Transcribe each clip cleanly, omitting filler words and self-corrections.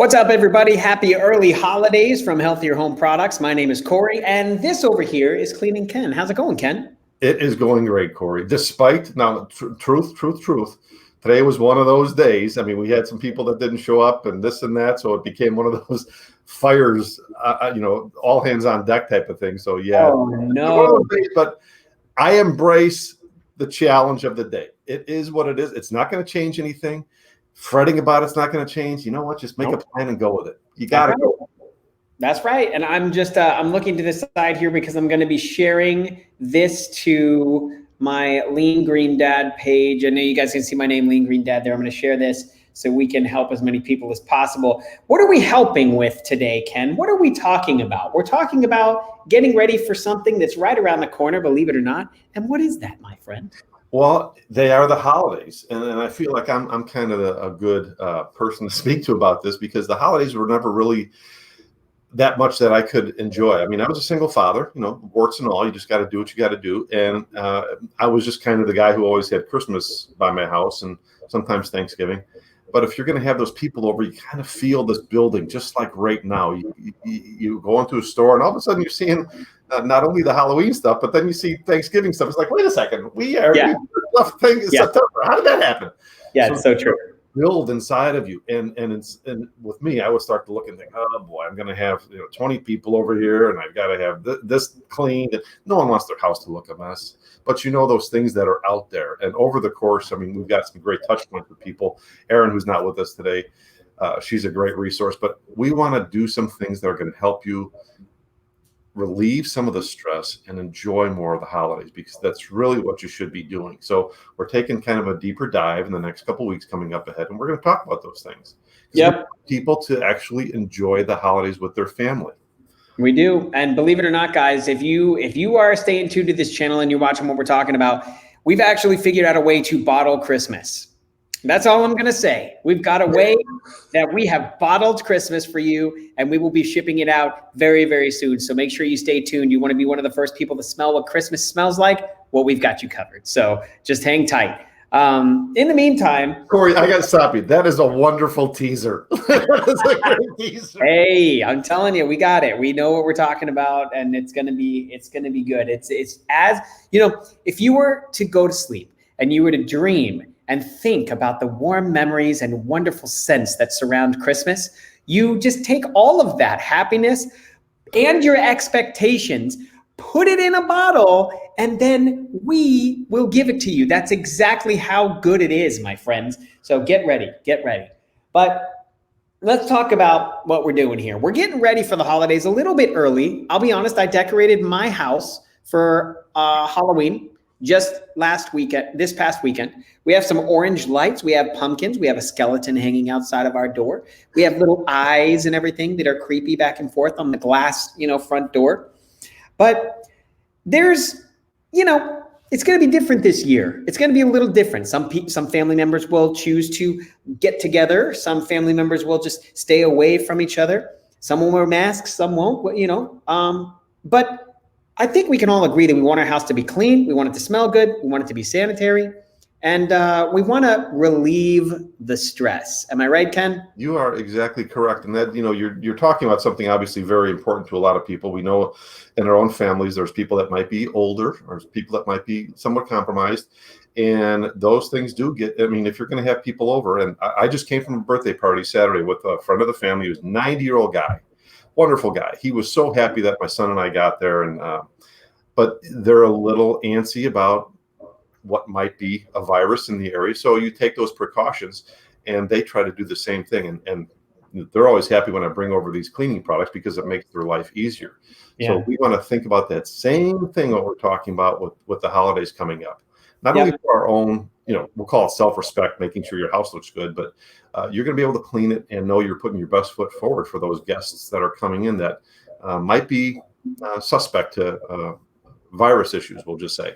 What's up, everybody? Happy early holidays from Healthier Home Products. My name is Corey, and this over here is Cleaning Ken. How's it going, Ken? It is going great, Corey. Despite now, truth. Today was one of those days. I mean, we had some people that didn't show up, and this and that, so it became one of those fires, all hands on deck type of thing. So yeah, Oh no! days, but I embrace the challenge of the day. It is what it is. It's not going to change anything. Fretting about it's not going to change. You know what? Just make a plan and go with it. You got to go. That's right. And I'm just, I'm looking to the side here because I'm going to be sharing this to my Lean Green Dad page. I know you guys can see my name, Lean Green Dad, there. I'm going to share this so we can help as many people as possible. What are we helping with today, Ken? What are we talking about? We're talking about getting ready for something that's right around the corner, believe it or not. And what is that, my friend? Well, they are the holidays, and I feel like I'm kind of a good person to speak to about this because the holidays were never really that much that I could enjoy. I mean, I was a single father, warts and all. You just got to do what you got to do, and I was just kind of the guy who always had Christmas by my house and sometimes Thanksgiving. But if you're going to have those people over, you kind of feel this building, just like right now. You go into a store, and all of a sudden you're seeing not only the Halloween stuff, but then you see Thanksgiving stuff. It's like, wait a second, we left thing in September. How did that happen? Yeah, it's so true. Build inside of you, and with me, I would start to look and think, oh boy, I'm going to have 20 people over here, and I've got to have this cleaned. No one wants their house to look a mess, but those things that are out there. And over the course, I mean, we've got some great touch points with people. Erin, who's not with us today, she's a great resource. But we want to do some things that are going to help you relieve some of the stress and enjoy more of the holidays, because that's really what you should be doing. So we're taking kind of a deeper dive in the next couple of weeks coming up ahead, and we're going to talk about those things. Yep. People to actually enjoy the holidays with their family. We do. And believe it or not, guys, if you are staying tuned to this channel and you're watching what we're talking about, we've actually figured out a way to bottle Christmas. That's all I'm going to say. We've got a way that we have bottled Christmas for you, and we will be shipping it out very, very soon. So make sure you stay tuned. You want to be one of the first people to smell what Christmas smells like? Well, we've got you covered. So just hang tight. In the meantime, Corey, I got to stop you. That is a wonderful teaser. That's a great teaser. Hey, I'm telling you, we got it. We know what we're talking about, and it's gonna be good. It's as if you were to go to sleep and you were to dream and think about the warm memories and wonderful scents that surround Christmas, you just take all of that happiness and your expectations, put it in a bottle, and then we will give it to you. That's exactly how good it is, my friends. So get ready. But let's talk about what we're doing here. We're getting ready for the holidays a little bit early. I'll be honest, I decorated my house for Halloween just this past weekend. We have some orange lights. We have pumpkins. We have a skeleton hanging outside of our door. We have little eyes and everything that are creepy back and forth on the glass, front door. But there's, it's going to be different this year. It's going to be a little different. Some family members will choose to get together. Some family members will just stay away from each other. Some will wear masks. Some won't. But I think we can all agree that we want our house to be clean. We want it to smell good. We want it to be sanitary. And we want to relieve the stress. Am I right, Ken? You are exactly correct. And that, you're talking about something obviously very important to a lot of people. We know in our own families, there's people that might be older, or people that might be somewhat compromised. And those things do if you're going to have people over, and I just came from a birthday party Saturday with a friend of the family who's a 90-year-old guy. Wonderful guy. He was so happy that my son and I got there, and but they're a little antsy about what might be a virus in the area. So you take those precautions, and they try to do the same thing. And they're always happy when I bring over these cleaning products because it makes their life easier. Yeah. So we want to think about that same thing what we're talking about with the holidays coming up. Not only for our own, we'll call it self-respect, making sure your house looks good, but you're going to be able to clean it and know you're putting your best foot forward for those guests that are coming in that might be suspect to virus issues, we'll just say.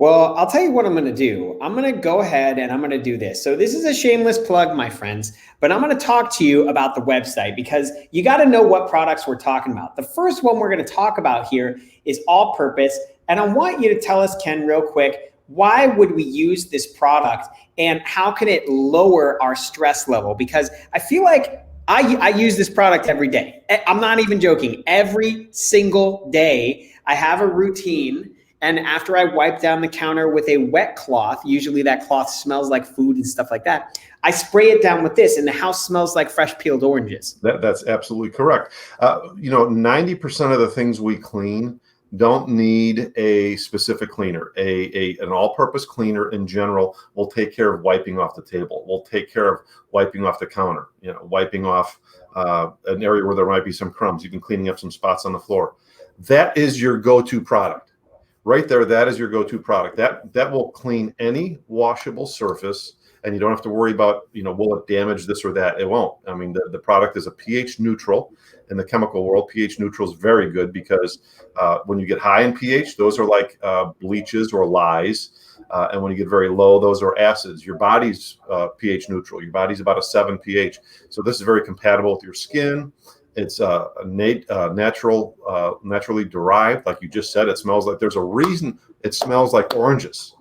Well, I'll tell you what I'm going to do. I'm going to go ahead and I'm going to do this. So this is a shameless plug, my friends, but I'm going to talk to you about the website because you got to know what products we're talking about. The first one we're going to talk about here is All Purpose. And I want you to tell us, Ken, real quick, why would we use this product and how can it lower our stress level? Because I feel like I use this product every day. I'm not even joking. Every single day, I have a routine. And after I wipe down the counter with a wet cloth, usually that cloth smells like food and stuff like that, I spray it down with this, and the house smells like fresh peeled oranges. That's absolutely correct. 90% of the things we clean don't need a specific cleaner. An all-purpose cleaner in general will take care of wiping off the table. Will take care of wiping off the counter. Wiping off an area where there might be some crumbs, even cleaning up some spots on the floor. That is your go-to product, right there. That is your go-to product. That will clean any washable surface, and you don't have to worry about will it damage this or that. It won't. I mean, the product is a pH neutral. In the chemical world, pH neutral is very good because when you get high in pH, those are like bleaches or lyes. And when you get very low, those are acids. Your body's pH neutral. Your body's about a 7 pH. So this is very compatible with your skin. It's naturally derived. Like you just said, it smells like, there's a reason it smells like oranges.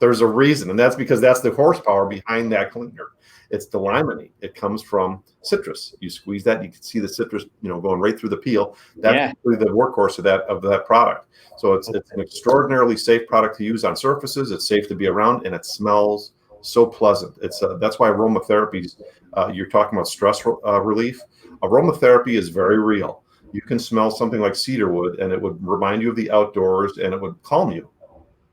There's a reason. And that's because that's the horsepower behind that cleaner. It's the limonene. It comes from citrus. You squeeze that, you can see the citrus, going right through the peel. That's really the workhorse of that product. So it's an extraordinarily safe product to use on surfaces. It's safe to be around, and it smells so pleasant. That's why aromatherapy. You're talking about stress relief. Aromatherapy is very real. You can smell something like cedarwood, and it would remind you of the outdoors, and it would calm you.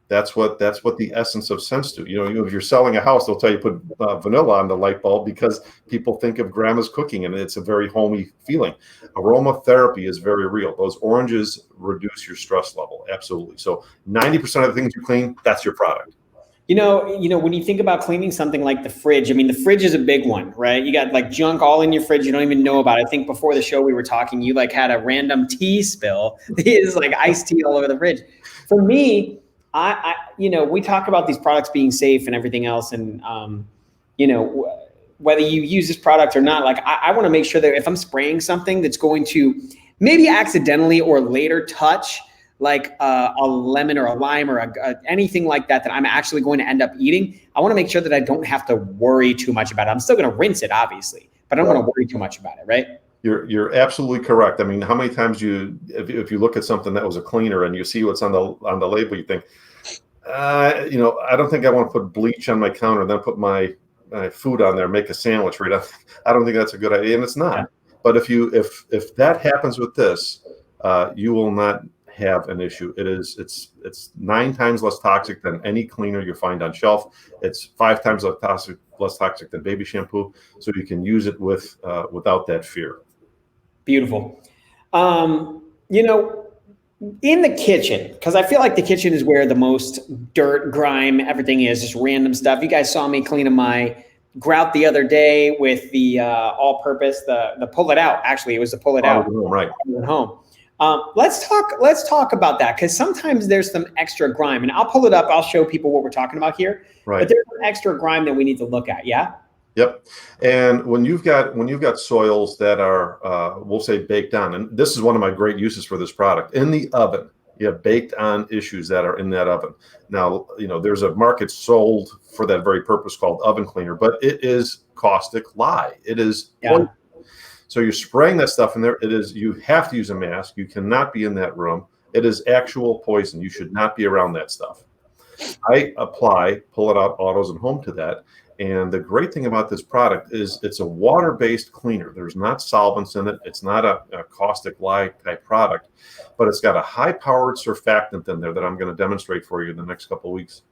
That's what the essence of scents do. If you're selling a house, they'll tell you put vanilla on the light bulb because people think of grandma's cooking, and it's a very homey feeling. Aromatherapy is very real. Those oranges reduce your stress level, absolutely. So 90% of the things you clean, that's your product. When you think about cleaning something like the fridge, I mean, the fridge is a big one, right? You got like junk all in your fridge you don't even know about. I think before the show we were talking, you like had a random tea spill. It's like iced tea all over the fridge. For me, we talk about these products being safe and everything else, and whether you use this product or not, like I want to make sure that if I'm spraying something that's going to maybe accidentally or later touch like a lemon or a lime or anything like that I'm actually going to end up eating, I want to make sure that I don't have to worry too much about it. I'm still going to rinse it, obviously, but I don't want to worry too much about it, right? You're absolutely correct. I mean, how many times if you look at something that was a cleaner and you see what's on the label, you think, I don't think I want to put bleach on my counter and then put my food on there, make a sandwich right. I don't think that's a good idea, and it's not. Yeah. But if that happens with this, you will not have an issue. It's 9 times less toxic than any cleaner you find on shelf. It's 5 times less toxic than baby shampoo. So you can use it without that fear. Beautiful. In the kitchen, because I feel like the kitchen is where the most dirt, grime, everything is, just random stuff. You guys saw me cleaning my grout the other day with the all-purpose, the pull it out. Actually, it was the pull it out. Right. Home. Let's talk about that, because sometimes there's some extra grime, and I'll pull it up. I'll show people what we're talking about here. Right. But there's some extra grime that we need to look at. Yeah. Yep. And when you've got soils that are, we'll say, baked on, and this is one of my great uses for this product, in the oven, you have baked on issues that are in that oven. Now, there's a market sold for that very purpose called oven cleaner, but it is caustic lye. It is poison. So you're spraying that stuff in there. You have to use a mask. You cannot be in that room. It is actual poison. You should not be around that stuff. I apply pull it out autos and home to that. And the great thing about this product is it's a water-based cleaner. There's not solvents in it. It's not a caustic lye type product, but it's got a high-powered surfactant in there that I'm going to demonstrate for you in the next couple of weeks.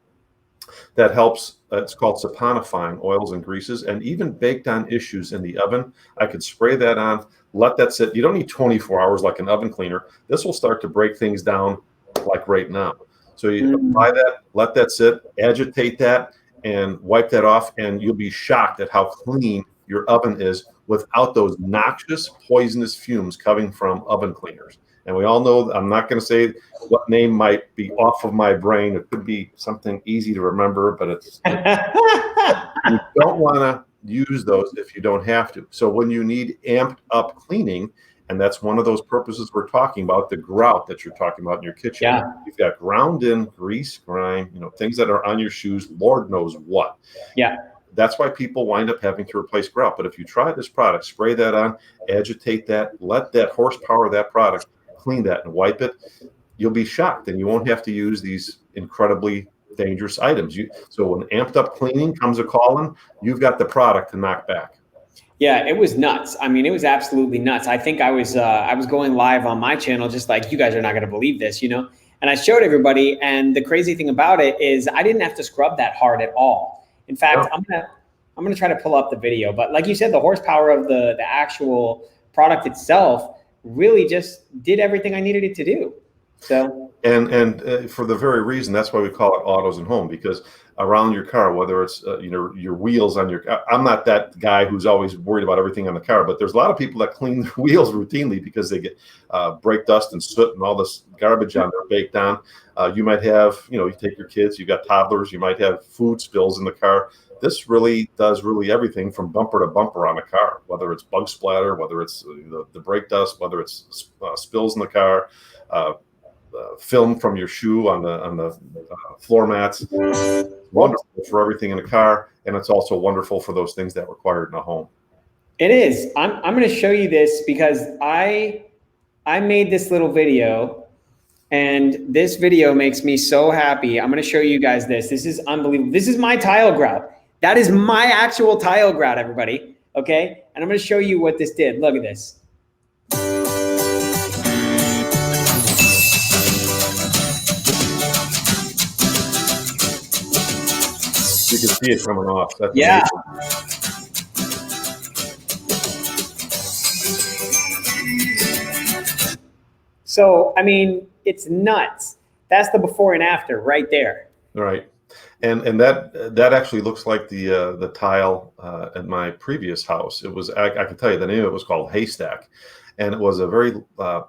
That helps. It's called saponifying oils and greases, and even baked on issues in the oven. I could spray that on, let that sit. You don't need 24 hours like an oven cleaner. This will start to break things down like right now. So you apply that, let that sit, agitate that, and wipe that off, and you'll be shocked at how clean your oven is without those noxious, poisonous fumes coming from oven cleaners. And we all know, I'm not going to say what name might be off of my brain. It could be something easy to remember, but you don't want to use those if you don't have to. So when you need amped up cleaning, and that's one of those purposes we're talking about, the grout that you're talking about in your kitchen. Yeah. You've got ground in grease, grime, things that are on your shoes, Lord knows what. Yeah. that's why people wind up having to replace grout. But if you try this product, spray that on, agitate that, let that horsepower of that product clean that and wipe it, you'll be shocked, and you won't have to use these incredibly dangerous items. So when amped up cleaning comes a calling, you've got the product to knock back. Yeah, it was nuts. I mean, it was absolutely nuts. I think I was going live on my channel, just like, you guys are not going to believe this, you know. And I showed everybody, and the crazy thing about it is I didn't have to scrub that hard at all. In fact, I'm gonna try to pull up the video, but like you said, the horsepower of the actual product itself really just did everything I needed it to do. So and for the very reason, that's why we call it Autos and Home, because around your car, whether it's your wheels on your, I'm not that guy who's always worried about everything on the car, but there's a lot of people that clean their wheels routinely because they get brake dust and soot and all this garbage on there baked on. You might have, you take your kids, you got toddlers, you might have food spills in the car. This really does everything from bumper to bumper on a car, whether it's bug splatter, whether it's the brake dust, whether it's spills in the car, film from your shoe on the floor mats. Wonderful for everything in a car, and it's also wonderful for those things that are required in a home. It is. I'm going to show you this because I made this little video, and this video makes me so happy. I'm going to show you guys this. This is unbelievable. This is my tile grout. That is my actual tile grout, everybody. Okay, and I'm going to show you what this did. Look at this. You can see it coming off. That's yeah. Amazing. So, I mean, it's nuts. That's the before and after right there. Right. And that actually looks like the tile at my previous house. It was, I can tell you the name of it was called Haystack. And it was a very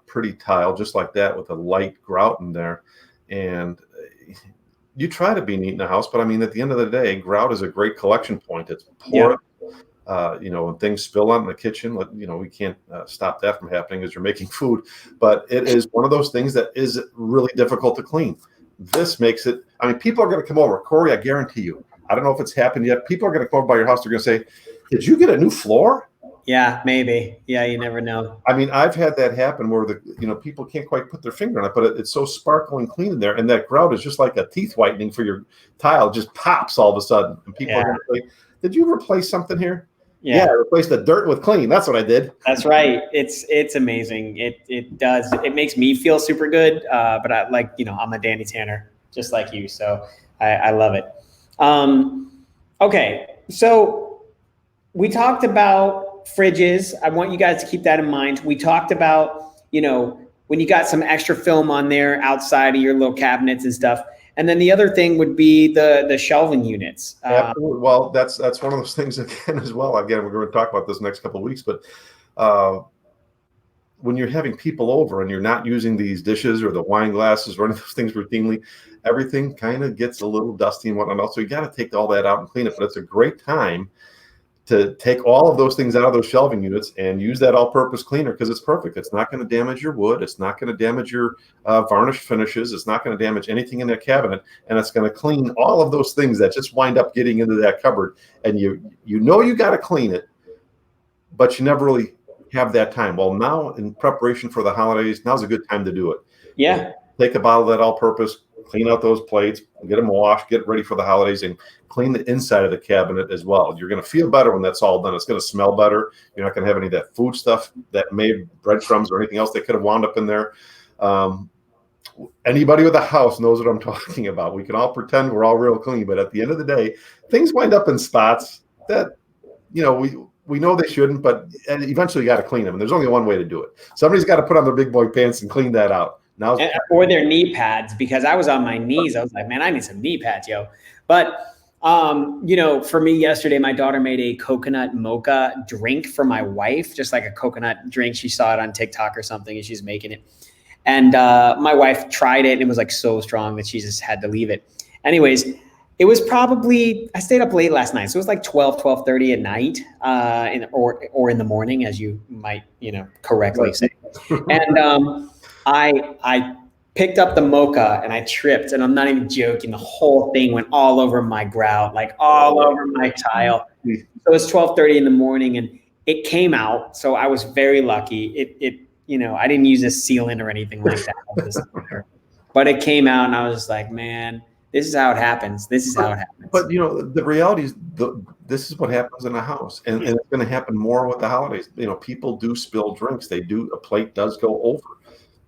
pretty tile, just like that, with a light grout in there. And you try to be neat in the house, but I mean, at the end of the day, grout is a great collection point. It's porous. When things spill out in the kitchen, we can't stop that from happening as you're making food. But it is one of those things that is really difficult to clean. This makes it, I mean, people are going to come over. Corey, I guarantee you, I don't know if it's happened yet. People are going to come over by your house. They're going to say, did you get a new floor? Yeah, maybe. Yeah, you never know. I mean, I've had that happen where people can't quite put their finger on it, but it's so sparkling clean in there. And that grout is just like a teeth whitening for your tile. It just pops all of a sudden. And people are going to say, did you replace something here? Yeah, I replaced the dirt with clean. That's what I did. That's right. It's amazing. It does. It makes me feel super good. But I'm a Danny Tanner, just like you. So I love it. Okay. So we talked about fridges. I want you guys to keep that in mind. We talked about, when you got some extra film on there outside of your little cabinets and stuff. And then the other thing would be the shelving units. Well, that's one of those things again as well. Again, we're going to talk about this next couple of weeks, but when you're having people over and you're not using these dishes or the wine glasses or any of those things routinely, everything kind of gets a little dusty and whatnot. So you got to take all that out and clean it. But it's a great time to take all of those things out of those shelving units and use that all-purpose cleaner because it's perfect. It's not going to damage your wood. It's not going to damage your varnish finishes. It's not going to damage anything in that cabinet, and it's going to clean all of those things that just wind up getting into that cupboard. And you got to clean it, but you never really have that time. Well, now in preparation for the holidays, now's a good time to do it. Yeah. Take a bottle of that all-purpose, clean out those plates, get them washed, get ready for the holidays, and clean the inside of the cabinet as well. You're going to feel better when that's all done. It's going to smell better. You're not going to have any of that food stuff that made breadcrumbs or anything else that could have wound up in there. Anybody with a house knows what I'm talking about. We can all pretend we're all real clean, but at the end of the day, things wind up in spots that, we know they shouldn't, but eventually you got to clean them. And there's only one way to do it. Somebody's got to put on their big boy pants and clean that out. Or their knee pads, because I was on my knees. I was like, man, I need some knee pads, yo. But, for me yesterday, my daughter made a coconut mocha drink for my wife, just like a coconut drink. She saw it on TikTok or something and she's making it. And my wife tried it and it was like so strong that she just had to leave it. Anyways, it was probably, I stayed up late last night. So it was like 12:30 at night or in the morning, as you might, correctly say. And I picked up the mocha and I tripped, and I'm not even joking. The whole thing went all over my grout, like all over my tile. So it's 12:30 in the morning, and it came out. So I was very lucky. I didn't use a sealant or anything like that. But it came out, and I was just like, man, this is how it happens. This is how it happens. But the reality is, this is what happens in a house, and it's going to happen more with the holidays. People do spill drinks. A plate does go over.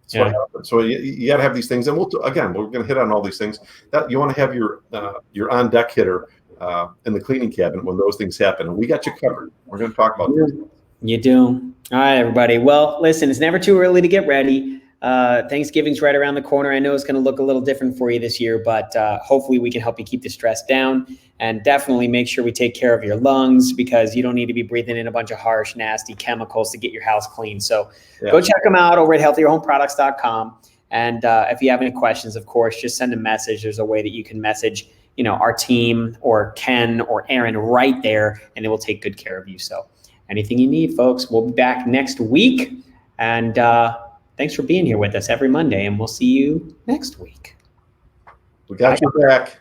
That's what happens. So you got to have these things, and we're going to hit on all these things. That you want to have your on deck hitter in the cleaning cabinet when those things happen, and we got you covered. We're going to talk about this. You do. All right, everybody. Well, listen, it's never too early to get ready. Thanksgiving's right around the corner. I know it's going to look a little different for you this year, but hopefully we can help you keep the stress down, and definitely make sure we take care of your lungs, because you don't need to be breathing in a bunch of harsh, nasty chemicals to get your house clean. So go check them out over at healthierhomeproducts.com. And if you have any questions, of course, just send a message. There's a way that you can message, our team or Ken or Aaron right there, and they will take good care of you. So anything you need, folks, we'll be back next week. And thanks for being here with us every Monday, and we'll see you next week. We got your back.